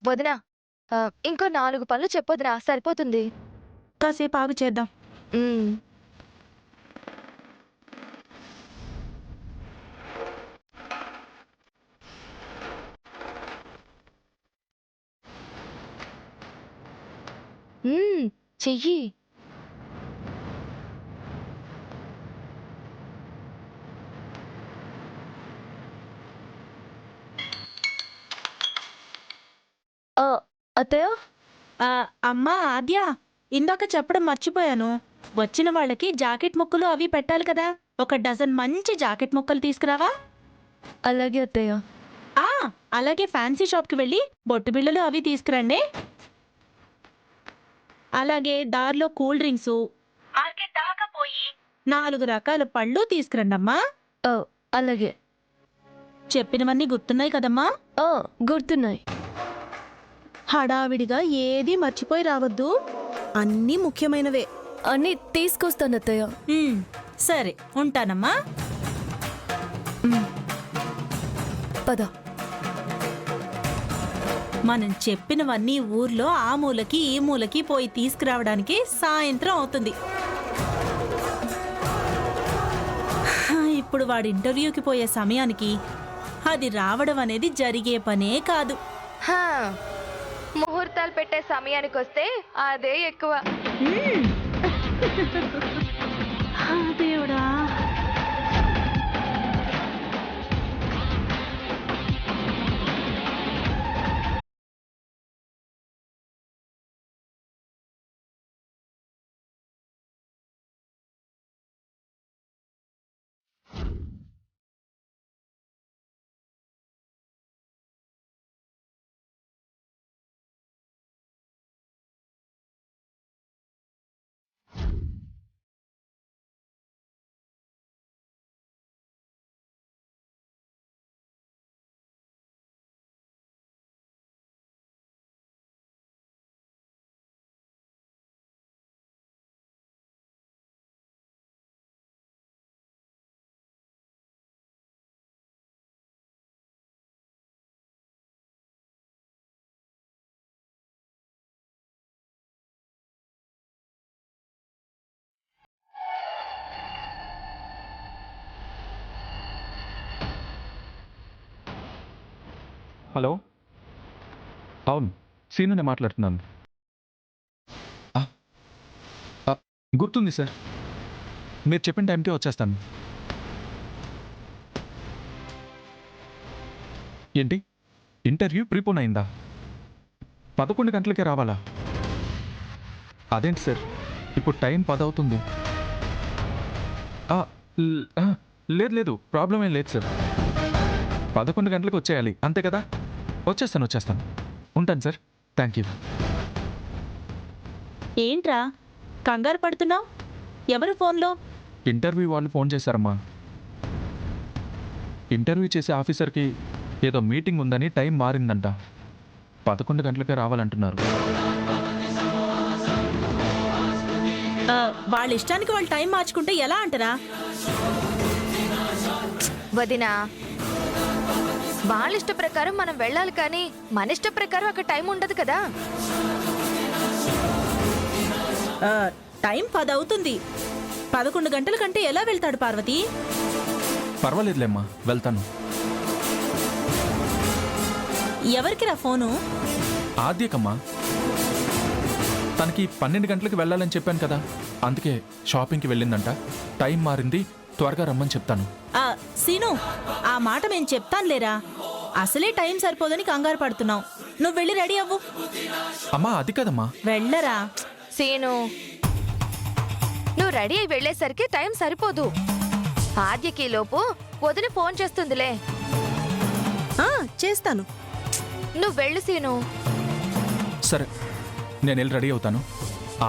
వదినా, ఇంకో 4 పనులు చెప్పొదినా, సరిపోతుంది. కాసేపు ఆగు చేద్దాం. హ్మ్. చెయ్యి. అత్తయ్య? అమ్మా ఆద్య, ఇందాక చెప్పడం మర్చిపోయాను. వచ్చిన వాళ్ళకి జాకెట్ ముక్కలు అవి పెట్టాలి కదా. 1 డజన్ మంచి జాకెట్ ముక్కలు తీసుకురావా? అలాగే అత్తయ్య. ఆ అలాగే ఫ్యాన్సీ షాప్కి వెళ్ళి బొట్టు బిళ్ళలు అవి తీసుకురండి. అలాగే దారిలో కూల్ డ్రింక్స్, మార్కెట్ దాకా పోయి 4 రకాల పళ్ళు తీసుకురండమ్మా. అలాగే. చెప్పినవన్నీ గుర్తున్నాయి కదమ్మా? గుర్తున్నాయి. హడావిడిగా ఏదీ మర్చిపోయి రావద్దు. అన్నీ ముఖ్యమైనవే. అన్నీ తీసుకొస్తాను అత్తయ్య. సరే, ఉంటానమ్మా. పద. మనం చెప్పినవన్నీ ఊర్లో ఆ మూలకి ఈ మూలకి పోయి తీసుకురావడానికి సాయంత్రం అవుతుంది. ఇప్పుడు వాడి ఇంటర్వ్యూకి పోయే సమయానికి అది రావడం అనేది జరిగే పనే కాదు. ముహూర్తాలు పెట్టే సమయానికి వస్తే అదే ఎక్కువ. దేవుడా. హలో, అవును, సీనునే మాట్లాడుతున్నాను. గుర్తుంది సార్, మీరు చెప్పిన టైంకే వచ్చేస్తాను. ఏంటి, ఇంటర్వ్యూ ప్రీపోన్ అయిందా? 11 గంటలకే రావాలా? అదేంటి సార్, ఇప్పుడు టైం 10 అవుతుంది. లేదు లేదు, ప్రాబ్లం ఏం లేదు సార్. 11 గంటలకు వచ్చేయాలి అంతే కదా. వచ్చేస్తాను. ఉంటాను సార్, థ్యాంక్ యూ. ఏంట్రా కంగారు పడుతున్నావు? ఎవరు ఫోన్లో? ఇంటర్వ్యూ వాళ్ళు ఫోన్ చేశారమ్మా. ఇంటర్వ్యూ చేసే ఆఫీసర్కి ఏదో మీటింగ్ ఉందని టైం మారిందంట. 11 గంటలకే రావాలంటున్నారు. వాళ్ళ ఇష్టానికి వాళ్ళు టైం మార్చుకుంటే ఎలా అంటారా? వదినా, వాళ్ళ ఇష్ట ప్రకారం మనం వెళ్ళాలి, కానీ మన ఇష్ట ప్రకారం అక్కడ టైం ఉండదు కదా. టైం 10 అవుతుంది. 11 గంటల కంటే ఎలా వెళ్తాడు పార్వతి? పర్వాలేదులేమ్మా, వెళ్తాను. ఎవరికిరా ఫోను? ఆద్యకమ్మా, తనకి 12 గంటలకు వెళ్ళాలని చెప్పాను కదా, అందుకే షాపింగ్కి వెళ్ళిందంట. టైం మారింది, త్వరగా రమ్మని చెప్తాను. సీను, ఆ మాట నేను చెప్తానులేరా. అసలే టైం సరిపోదని కంగారు పడుతున్నావు. నువ్వు వెళ్ళి రెడీ అవ్వు. అమ్మా, అది కదమ్మా. వెళ్ళరా. సీను, నువ్వు రెడీ అయి వెళ్ళేసరికి టైం సరిపోదు. ఆద్యకి లోపు వదిన ఫోన్ చేస్తుందిలే. చేస్తాను. నువ్వు వెళ్ళు సీను. సరే, నేను వెళ్ళి రెడీ అవుతాను.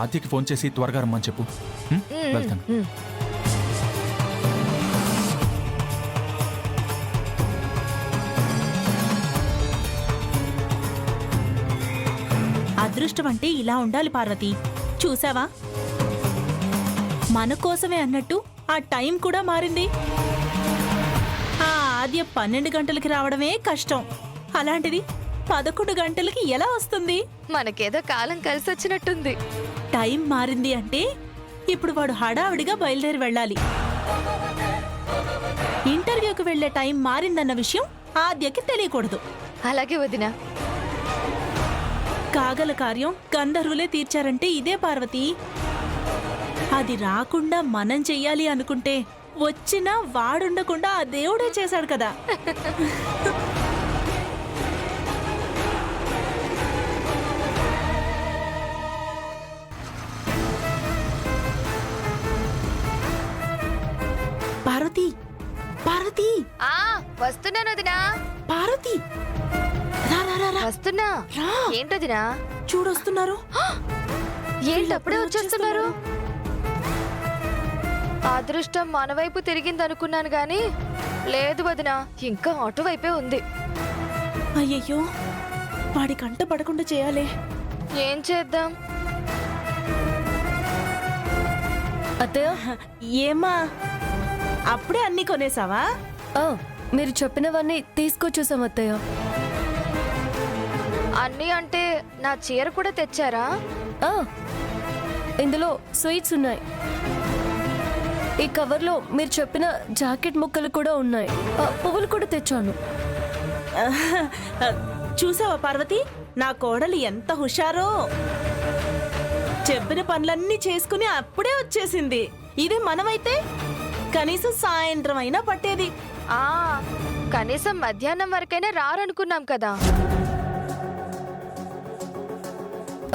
ఆద్యకి ఫోన్ చేసి త్వరగా రమ్మని చెప్పు. వెళ్తాను. అదృష్టం అంటే ఇలా ఉండాలి పార్వతి. చూసావా, మన కోసమే అన్నట్టు ఆ టైం కూడా మారింది. ఆ ఆద్య 12 గంటలకి రావడమే కష్టం. అలాంటిది 11 గంటలకి ఎలా వస్తుంది? మనకేదో కాలం కలిసి వచ్చినట్టుంది. టైం మారింది అంటే ఇప్పుడు వాడు హడావిడిగా బయలుదేరి వెళ్ళాలి. ఇంటర్వ్యూకి వెళ్లే టైం మారిందన్న విషయం ఆద్యకి తెలియకూడదు. అలాగే వదినా. కాగల కార్యం గంధర్వులే తీర్చారంటే ఇదే పార్వతి. అది రాకుండా మనం చెయ్యాలి అనుకుంటే వచ్చినా వాడుండకుండా ఆ దేవుడే చేశాడు కదా. పార్వతి, పార్వతి, ఆ వస్తున్నాను వదినా. పార్వతి, రా రా రా రా. వస్తున్నా. రా. ఏంటదినా? చూడొస్తున్నారు. ఏంటప్పుడే వచ్చేస్తున్నారు? అదృష్టం మన వైపు తిరిగిందనుకున్నాను గాని లేదు వదినా, ఇంకా అటువైపే ఉంది. అయ్యయ్యో, వాడి కంట పడకుండా చేయాలి. ఏం చేద్దాం? అత్తయ్య, ఏమా అప్పుడే అన్ని కొనేసావా? మీరు చెప్పినవన్నీ తీసుకొచ్చేసాం అత్తయ్య. అన్నీ అంటే నా చీర కూడా తెచ్చారా? ఆ, ఇందులో స్వీట్స్ ఉన్నాయి. ఈ కవర్లో మీరు చెప్పిన జాకెట్ ముక్కలు కూడా ఉన్నాయి. పువ్వులు కూడా తెచ్చాను. చూసావా పార్వతి, నా కోడలు ఎంత హుషారో. చెప్పిన పనులన్నీ చేసుకుని అప్పుడే వచ్చేసింది. ఇదే మనమైతే కనీసం సాయంత్రం అయినా పట్టేది. ఆ కనీసం మధ్యాహ్నం వరకైనా రారనుకున్నాం కదా.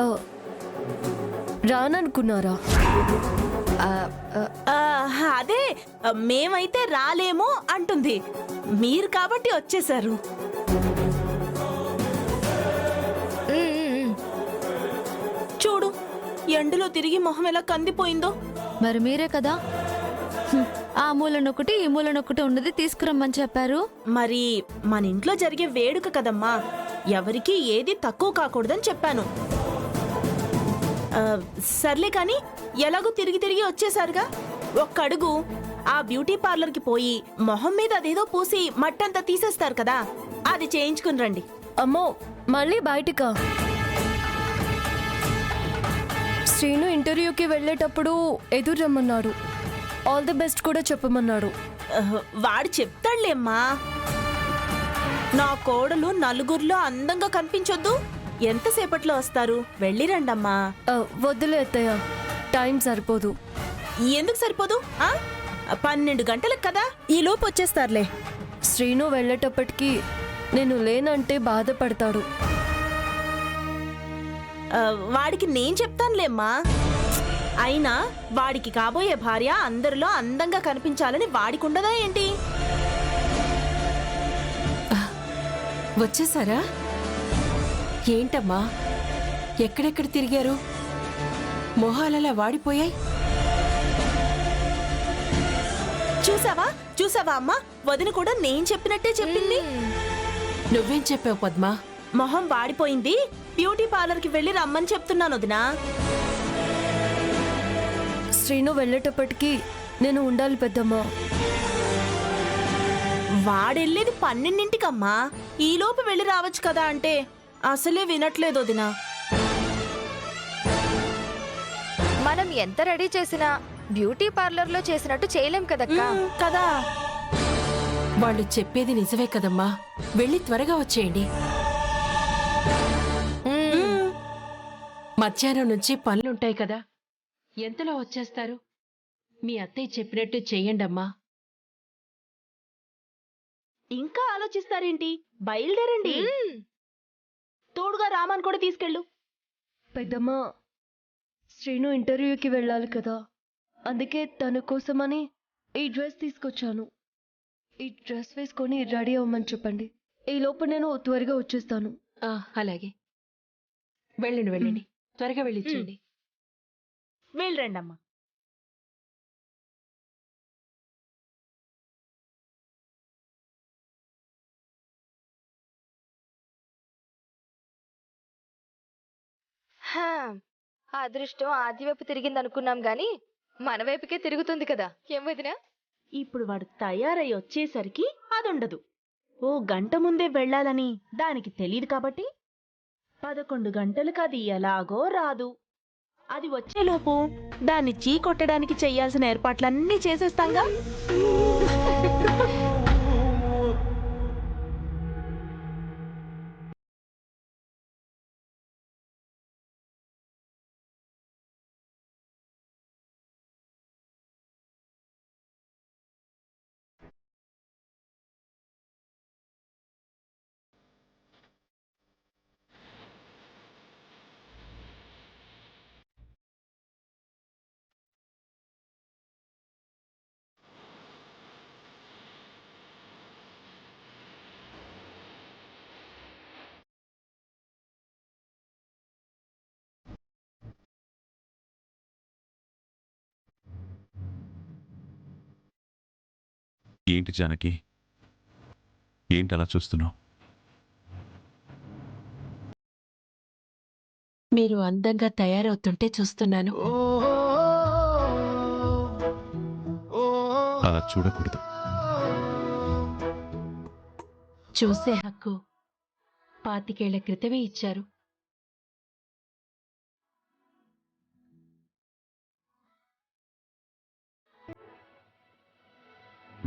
ఆ, రాననుకున్నారా? ఆ, ఆ, అదే మేమైతే రాలేమో అంటుంది. మీరు కాబట్టి వచ్చేసారు. చూడు, ఎండలో తిరిగి మొహం ఎలా కందిపోయిందో. మరి మీరే కదా ఆ మూలనొకటి ఈ మూలనొకటి ఉన్నది తీసుకురమ్మని చెప్పారు. మరి మన ఇంట్లో జరిగే వేడుక కదమ్మా, ఎవరికి ఏది తక్కువ కాకూడదని చెప్పాను. సర్లే కాని ఎలాగో తిరిగి తిరిగి వచ్చేసారుగా, ఒక్క అడుగు ఆ బ్యూటీ పార్లర్కి పోయి మొహం మీద అదేదో పూసి మట్టంతా తీసేస్తారు కదా, అది చేయించుకుని రండి. అమ్మో, మళ్ళీ బయటికా? శ్రీను ఇంటర్వ్యూకి వెళ్ళేటప్పుడు ఎదురు రమ్మన్నాడు. ఆల్ ది బెస్ట్ కూడా చెప్పమన్నాడు. వాడు చెప్తాడులేమ్మా. నా కోడలు నలుగురిలో అందంగా కనిపించొద్దు, ఎంతసేపట్లో వస్తారు? వెళ్ళి రండమ్మా. వద్దులే అత్తయ్య, టైం సరిపోదు. ఎందుకు సరిపోదు? 12 గంటలకు కదా, ఈ లోపు వచ్చేస్తారులే. శ్రీను వెళ్ళేటప్పటికి నేను లేనంటే బాధపడతాడు. వాడికి నేను చెప్తానులేమ్మా. అయినా వాడికి కాబోయే భార్య అందరిలో అందంగా కనిపించాలని వాడికుండదా ఏంటి? వచ్చేసారా? ఏంటమ్మా, ఎక్కడెక్కడ తిరిగారు? మొహాలలా వాడిపోయాయి. చూసావా చూసావా అమ్మా, వదిన కూడా నేను చెప్పినట్టే చెప్పింది. నువ్వేం చెప్పావు పద్మా? మొహం వాడిపోయింది, బ్యూటీ పార్లర్కి వెళ్ళి రమ్మని చెప్తున్నాను వదినా. శ్రీను వెళ్ళేటప్పటికి నేను ఉండాలి పెద్దమ్మా. వాడెళ్ళేది 12ంటికమ్మా, ఈలోపు వెళ్ళి రావచ్చు కదా అంటే అసలే వినట్లేదు వదినా. మనం ఎంత రెడీ చేసినా బ్యూటీ పార్లర్ లో చేసినట్టు చేయలేం కదక్కా. కదా, వాళ్ళు చెప్పేది నిజమే కదమ్మా. వెళ్ళి త్వరగా వచ్చేయండి. మధ్యాహ్నం నుంచి పనులుంటాయి కదా, ఎంతలో వచ్చేస్తారు? మీ అత్తయ్య చెప్పినట్టు చెయ్యండమ్మా. ఇంకా ఆలోచిస్తారేంటి? బయలుదేరండి. తోడుగా రామన్ కూడా తీసుకెళ్ళు. పెద్దమ్మా, శ్రీను ఇంటర్వ్యూకి వెళ్ళాలి కదా, అందుకే తన కోసమని ఈ డ్రెస్ తీసుకొచ్చాను. ఈ డ్రెస్ వేసుకొని రెడీ అవ్వమని చెప్పండి. ఈ లోపు నేను త్వరగా వచ్చేస్తాను. అలాగే, వెళ్ళండి వెళ్ళండి, త్వరగా వెళ్ళిచ్చండి. వెళ్ళండమ్మా. అదృష్టం ఆది వైపు తిరిగిందనుకున్నాం గాని మన వైపుకే తిరుగుతుంది కదా. ఏం వదినా? ఇప్పుడు వాడు తయారై వచ్చేసరికి అదుండదు. ఓ గంట ముందే వెళ్ళాలని దానికి తెలియదు కాబట్టి 11 గంటలకు అది ఎలాగో రాదు. అది వచ్చేలోపు దాన్ని చీ కొట్టడానికి చెయ్యాల్సిన ఏర్పాట్లన్నీ చేసేస్తాంగా. ఏంటి జానకి, ఏంటి అలా చూస్తున్నావు? మీరు అందంగా తయారవుతుంటే చూస్తున్నాను. అలా చూడకూడదు. చూసే హక్కు 25 ఏళ్ల క్రితమే ఇచ్చారు.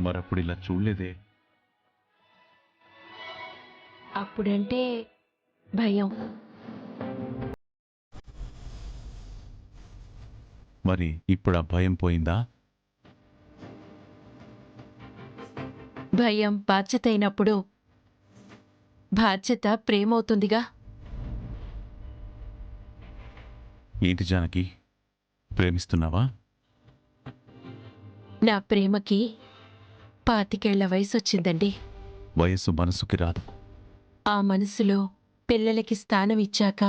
మరప్పుడు ఇలా చూడలేదే. అప్పుడంటే భయం. మరి ఇప్పుడు ఆ భయం పోయిందా? భయం బాధ్యత అయినప్పుడు బాధ్యత ప్రేమవుతుందిగా. ఏంటి జానకి, ప్రేమిస్తున్నావా? నా ప్రేమకి 25 ఏళ్ల వయసొచ్చిందండి. వయస్సు మనసుకి రాదు. ఆ మనసులో పిల్లలకి స్థానం ఇచ్చాక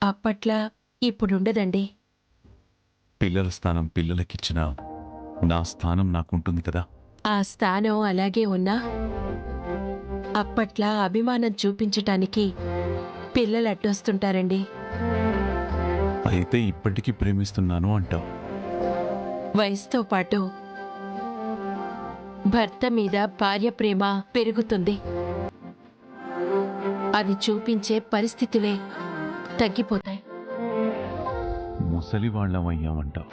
అప్పట్లా ఇప్పుడుండదండి. పిల్లల స్థానం పిల్లలకిచ్చినా నా స్థానం నాకుంటుంది కదా. ఆ స్థానం అలాగే ఉన్నా అప్పట్లా అభిమానం చూపించటానికి పిల్లలు అడ్డొస్తుంటారండి. అయితే ఇప్పటికీ ప్రేమిస్తున్నాను అంటావు. వయసుతో పాటు భర్త మీద భార్య ప్రేమ పెరుగుతుంది. అది చూపించే పరిస్థితులే తగ్గిపోతాయి. ముసలి వాళ్ళమయ్యామంటావు.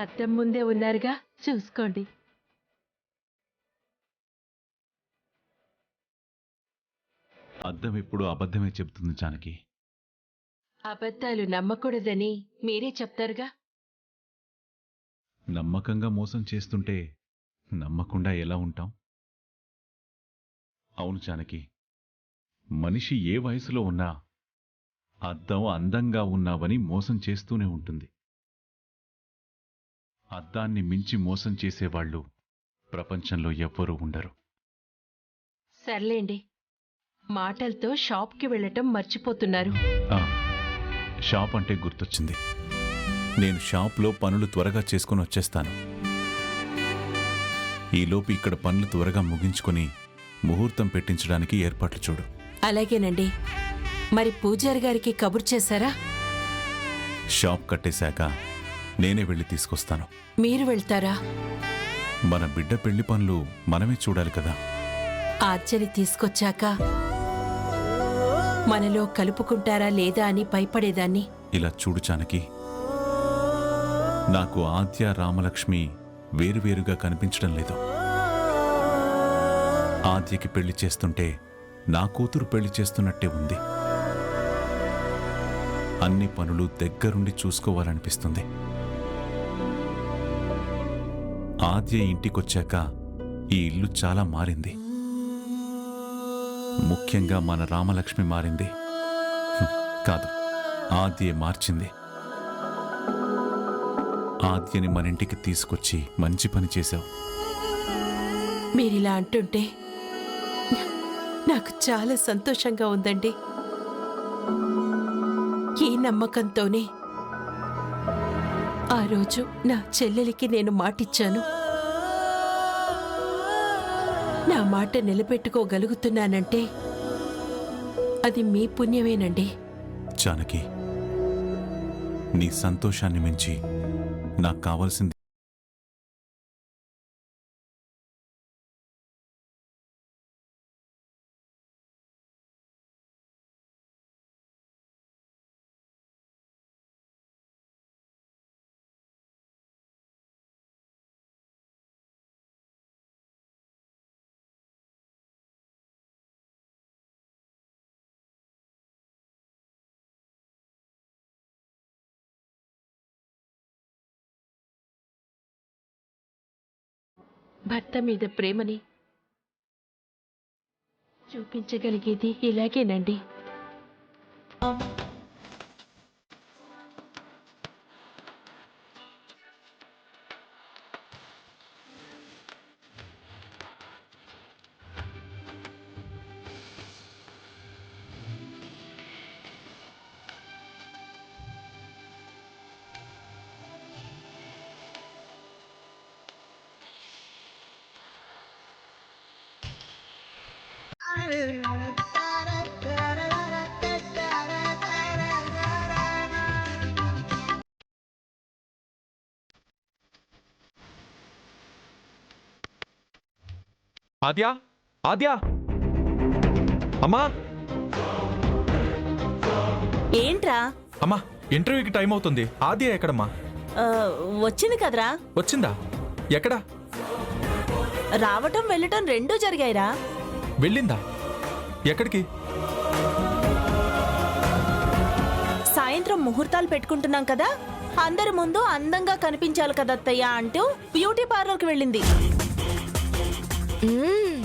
అద్దం ముందే ఉన్నారుగా, చూసుకోండి. అద్దం ఎప్పుడు అబద్ధమే చెబుతుంది జానకి. అబద్ధాలు నమ్మకూడదని మీరే చెప్తారుగా. నమ్మకంగా మోసం చేస్తుంటే నమ్మకుండా ఎలా ఉంటాం? అవును జానకి, మనిషి ఏ వయసులో ఉన్నా అద్దం అందంగా ఉన్నావని మోసం చేస్తూనే ఉంటుంది. అద్దాన్ని మించి మోసం చేసేవాళ్ళు ప్రపంచంలో ఎవ్వరూ ఉండరు. సర్లేండి, మాటలతో షాప్కి వెళ్ళటం మర్చిపోతున్నారు. ఆ, షాప్ అంటే గుర్తొచ్చింది. నేను షాప్లో పనులు త్వరగా చేసుకుని వచ్చేస్తాను. ఈలోపు ఇక్కడ పనులు త్వరగా ముగించుకొని ముహూర్తం పెట్టించడానికి ఏర్పాట్లు చూడు. అలాగేనండి. మరి పూజారి గారికి కబుర్ చేశారా? షాప్ కట్టేశాక నేనే వెళ్ళి తీసుకొస్తాను. మీరు వెళ్తారా? మన బిడ్డ పెళ్లి పనులు మనమే చూడాలి కదా. ఆర్చని తీసుకొచ్చాక మనలో కలుపుకుంటారా లేదా అని భయపడేదాన్ని. ఇలా చూడు జానకి, నాకు ఆద్య రామలక్ష్మి వేరువేరుగా కనిపించడం లేదు. ఆద్యకి పెళ్లి చేస్తుంటే నా కూతురు పెళ్లి చేస్తున్నట్టే ఉంది. అన్ని పనులు దగ్గరుండి చూసుకోవాలనిపిస్తుంది. ఆద్య ఇంటికొచ్చాక ఈ ఇల్లు చాలా మారింది. ముఖ్యంగా మన రామలక్ష్మి మారింది. కాదు, ఆద్యే మార్చింది. ఆద్యని మన ఇంటికి తీసుకొచ్చి మంచి పని చేశావు. మీరిలా అంటుంటే నాకు చాలా సంతోషంగా ఉందండి. ఈ నమ్మకంతోనే ఆ రోజు నా చెల్లెలికి నేను మాటిచ్చాను. నా మాట నిలబెట్టుకోగలుగుతున్నానంటే అది మీ పుణ్యమేనండి. జానకి, నీ సంతోషాన్ని మించి నాకు కావాల్సింది భర్త మీద ప్రేమని చూపించగలిగేది ఇలాగేనండి. ఆద్యా, ఆద్యా, అమ్మా, ఏంట్రా? అమ్మా, ఇంటర్వ్యూకి టైం అవుతుంది. ఆద్య ఎక్కడమ్మా? వచ్చింది కదరా. వచ్చిందా? ఎక్కడా? రావటం వెళ్ళటం రెండూ జరిగాయిరా. వెళ్ళిందా? ఎక్కడికి? సాయంత్రం ముహూర్తాలు పెట్టుకుంటున్నాం కదా, అందరి ముందు అందంగా కనిపించాలి కదా అత్తయ్య అంటూ బ్యూటీ పార్లర్కి వెళ్ళింది. మ్మ్.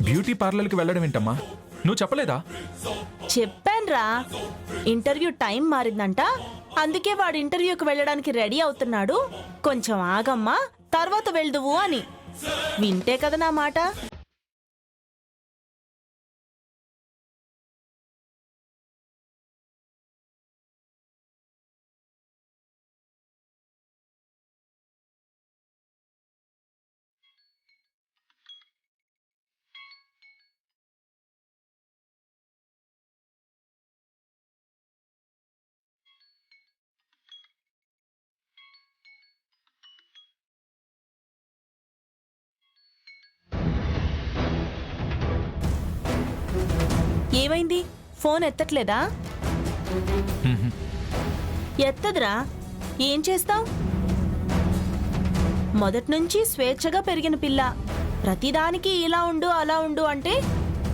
బ్యూటీ పార్లర్కి వెళ్ళడం ఏంటమ్మా? నువ్వు చెప్పలేదా? చెప్పాన్రా, ఇంటర్వ్యూ టైం మారిందంట, అందుకే వాడు ఇంటర్వ్యూకి వెళ్ళడానికి రెడీ అవుతున్నాడు, కొంచెం ఆగమ్మా తర్వాత వెళ్దువు అని. వింటే కదా నా మాట. ఏమైంది? ఫోన్ ఎత్తట్లేదా? ఎత్తదురా, ఏం చేస్తావ్? మొదట్నుంచి స్వేచ్ఛగా పెరిగిన పిల్ల, ప్రతిదానికి ఇలా ఉండు అలా ఉండు అంటే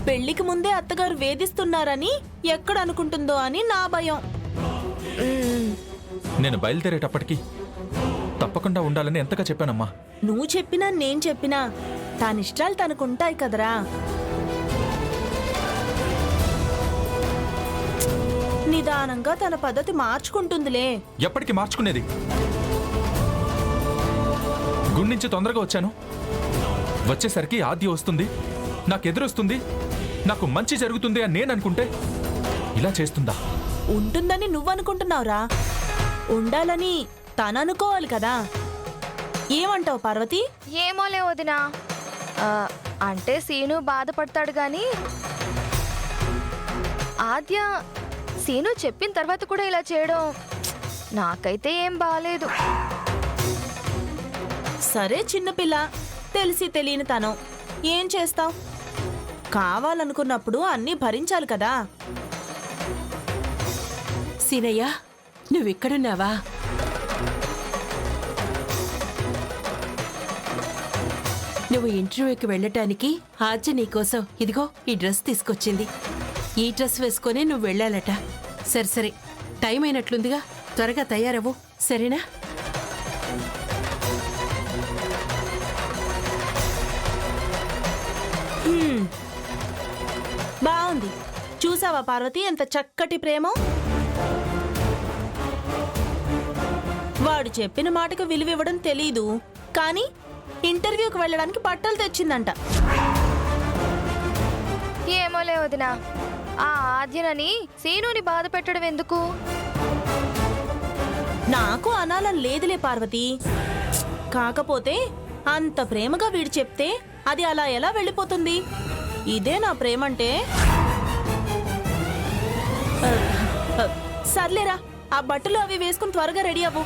పెళ్లికి ముందే అత్తగారు వేధిస్తున్నారని ఎక్కడ అనుకుంటుందో అని నా భయం. నేను బయలుదేరేటప్పటికి తప్పకుండా ఉండాలని ఎంతగా చెప్పానమ్మా. నువ్వు చెప్పినా నేను చెప్పినా తానిష్టాలు తనకుంటాయి కదరా. నిదానంగా తన పద్ధతి మార్చుకుంటుందిలే. ఎప్పటికి మార్చుకునేది? గుడి నుంచి తొందరగా వచ్చాను, వచ్చేసరికి ఆద్య వస్తుంది, నాకెదురొస్తుంది, నాకు మంచి జరుగుతుంది అని నేను అనుకుంటే ఇలా చేస్తుందా? ఉంటుందని నువ్వనుకుంటున్నావురా, ఉండాలని తననుకోవాలి కదా. ఏమంటావు పార్వతి? ఏమోలే వదినా. అంటే సీను బాధపడతాడు గాని ఆద్య సీను చెప్పిన తర్వాత కూడా ఇలా చేయడం నాకైతే ఏం బాలేదు. సరే చిన్నపిల్ల, తెలిసి తెలియని తనం, ఏం చేస్తావ్? కావాలనుకున్నప్పుడు అన్నీ భరించాలి కదా. సీనయ్య, నువ్విక్కడున్నావా? నువ్వు ఇంటర్వ్యూకి వెళ్ళటానికి ఆద్య నీకోసం ఇదిగో ఈ డ్రెస్ తీసుకొచ్చింది. ఈ డ్రెస్ వేసుకొని నువ్వు వెళ్ళాలట. సరే సరే, టైం అయినట్లుందిగా, త్వరగా తయారవు, సరేనా? బాగుంది. చూసావా పార్వతి ఎంత చక్కటి ప్రేమ? వాడు చెప్పిన మాటకు విలువివ్వడం తెలీదు, కానీ ఇంటర్వ్యూకి వెళ్ళడానికి బట్టలు తెచ్చిందంట. ఏమోలే వదినా, ఆ ఆద్యనని సీనుని బాధ పెట్టడం ఎందుకు? నాకు అనాలని లేదులే పార్వతి, కాకపోతే అంత ప్రేమగా వీడు చెప్తే అది అలా ఎలా వెళ్ళిపోతుంది? ఇదే నా ప్రేమంటే. సర్లేరా, ఆ బట్టలు అవి వేసుకుని త్వరగా రెడీ అవ్వు.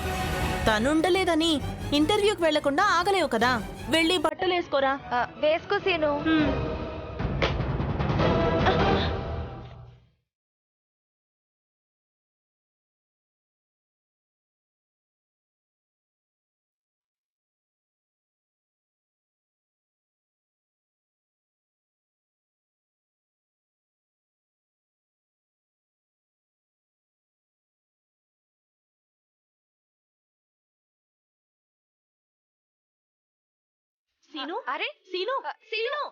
తనుండలేదని ఇంటర్వ్యూకి వెళ్లకుండా ఆగలేవు కదా, వెళ్ళి బట్టలు వేసుకోరా. వేసుకో సీను. సీను అరే సీను సీను